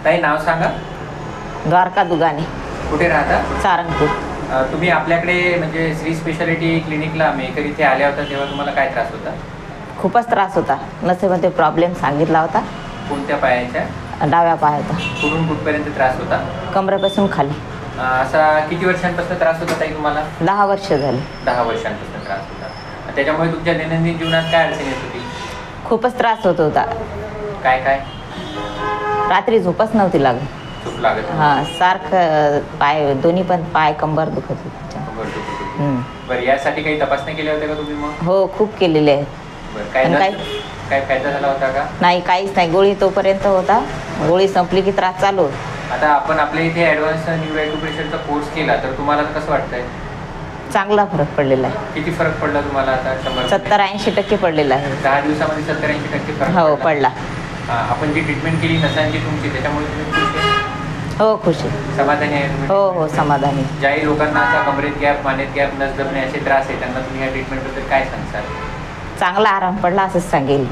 ताई नाव सांगा. द्वारका दुगाने, कुठे राहता? सारंगपूर. तुम्ही आपल्याकडे म्हणजे श्री स्पेशालिटी क्लिनिकला मेकर इथे आल्या होता तेव्हा तुम्हाला काय त्रास होता? खूपच त्रास होता. नसेमध्ये प्रॉब्लेम सांगितला होता. कोणत्या पायाच्या? डाव्या पायाचा. कुठून कुठपर्यंत त्रास होता? कमरेपासून खाली. असा किती वर्षांपासून त्रास होता ताई तुम्हाला? 10 वर्ष झाली. 10 वर्षांपासून त्रास होता. त्याच्यामुळे तुमच्या दैनंदिन जीवनात काय अडचण येत होती? खूपच त्रास होत होता. काय काय? रात्री झोपच नव्हती लागत. झोप लागत? हां, सारखं पाय, दोन्ही पण पाय, कंबर दुखत होती. बरं, यासाठी काही तपासणी केल्या होत्या का तुम्ही मग? हो, खूप केलेले आहे. बरं, काय फायदा झाला होता का? नाही, काहीच नाही. गोळी तोपर्यंत होता, गोळी संपली की त्रास चालू होता. आता आपण आपल्या इथे ॲडव्हान्स न्यूरो ॲक्युप्रेशरचा कोर्स केला तर तुम्हाला कसं वाटतंय? चांगला फरक पडलेला आहे. किती फरक पडला तुम्हाला आता? 70-80% पडलेला आहे. 10 दिवसामध्ये 70-80% फरक हो, पडला. आपण जी ट्रीटमेंट केली नसांची तुमची, त्याच्यामुळे तुम्ही खुश आहे? हो, खुश आहे. समाधानी आहे तुम्ही? हो हो, समाधानी. ज्याही लोकांना असा कमरेत गॅप, मानेत गॅप, नस दबणे असे त्रास आहे त्यांना तुम्ही या ट्रीटमेंटबद्दल काय सांगसाल? चांगला आराम पडला असंच सांगेल.